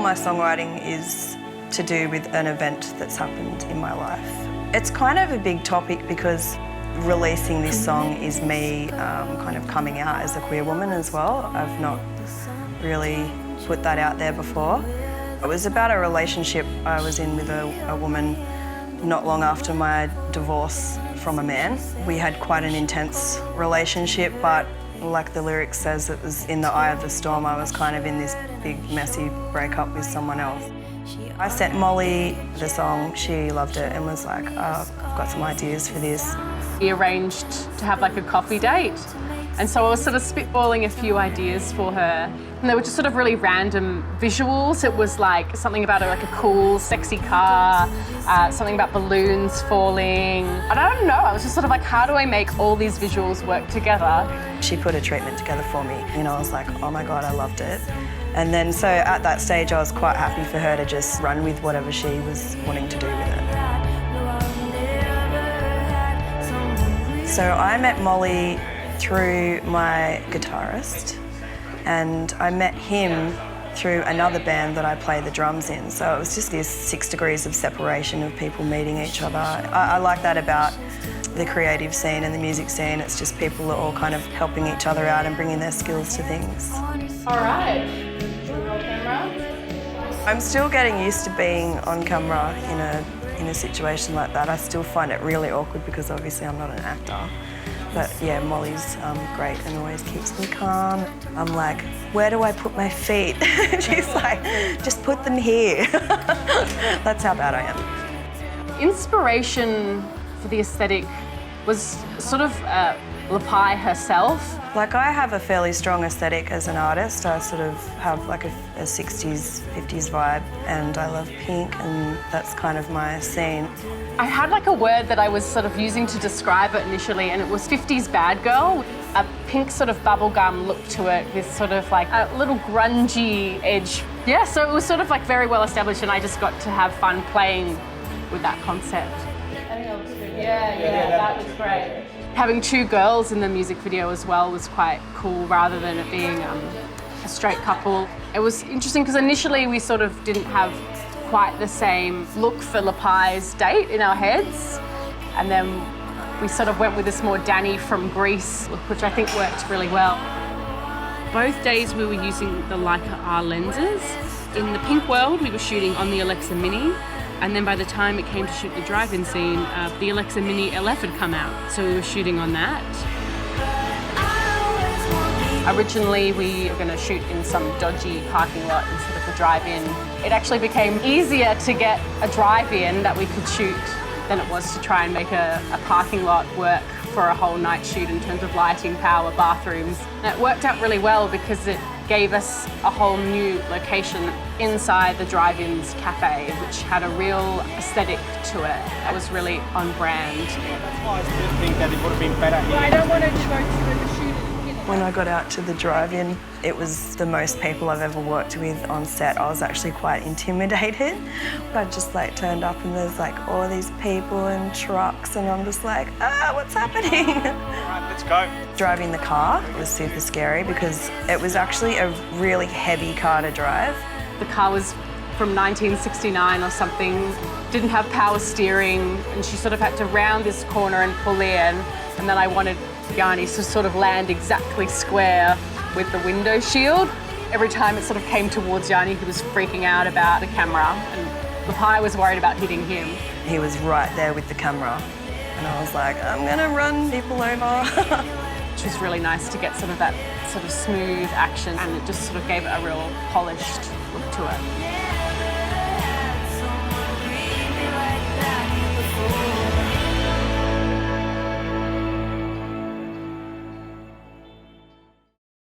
my songwriting is to do with an event that's happened in my life. It's kind of a big topic because releasing this song is me kind of coming out as a queer woman as well. I've not really put that out there before. It was about a relationship I was in with a woman not long after my divorce from a man. We had quite an intense relationship, but like the lyric says, it was in the eye of the storm. I was kind of in this big, messy breakup with someone else. I sent Molly the song, she loved it and was like, oh, I've got some ideas for this. We arranged to have like a coffee date, and so I was sort of spitballing a few ideas for her, and they were just sort of really random visuals. It was like something about like a cool, sexy car, something about balloons falling. And I don't know, I was just sort of like, how do I make all these visuals work together? She put a treatment together for me, and I was like, oh my God, I loved it. And then so at that stage, I was quite happy for her to just run with whatever she was wanting to do with it. So I met Molly through my guitarist, and I met him through another band that I play the drums in. So it was just this 6 degrees of separation of people meeting each other. I like that about the creative scene and the music scene. It's just people are all kind of helping each other out and bringing their skills to things. All right. Roll camera. I'm still getting used to being on camera in a situation like that. I still find it really awkward because obviously I'm not an actor. But yeah, Molly's great and always keeps me calm. I'm like, where do I put my feet? She's like, just put them here. That's how bad I am. Inspiration for the aesthetic was sort of Lappai herself. Like, I have a fairly strong aesthetic as an artist. I sort of have like a 60s, 50s vibe, and I love pink, and that's kind of my scene. I had like a word that I was sort of using to describe it initially, and it was 50s bad girl. A pink sort of bubblegum look to it with sort of like a little grungy edge. Yeah, so it was sort of like very well established, and I just got to have fun playing with that concept. Yeah, that was great. Having 2 girls in the music video as well was quite cool, rather than it being a straight couple. It was interesting because initially we sort of didn't have quite the same look for Lappai's date in our heads, and then we sort of went with this more Dani from Greece look, which I think worked really well. Both days we were using the Leica R lenses. In the pink world, we were shooting on the Alexa Mini, and then by the time it came to shoot the drive-in scene, the Alexa Mini LF had come out, so we were shooting on that. Originally, we were going to shoot in some dodgy parking lot instead of a drive-in. It actually became easier to get a drive-in that we could shoot than it was to try and make a parking lot work for a whole night shoot in terms of lighting, power, bathrooms. And it worked out really well because it gave us a whole new location inside the drive-in's cafe, which had a real aesthetic to it. That was really on brand. That's why I still think that it would have been better here. I don't want to go through the shoot. When I got out to the drive-in, it was the most people I've ever worked with on set. I was actually quite intimidated. I just like turned up and there's like all these people and trucks, and I'm just like, what's happening? All right, let's go. Driving the car was super scary because it was actually a really heavy car to drive. The car was from 1969 or something, didn't have power steering, and she sort of had to round this corner and pull in, and then I wanted Jani to sort of land exactly square with the window shield. Every time it sort of came towards Jani, he was freaking out about the camera, and Lappai was worried about hitting him. He was right there with the camera, and I was like, I'm gonna run people over. Which was really nice to get sort of that sort of smooth action, and it just sort of gave it a real polished look to it.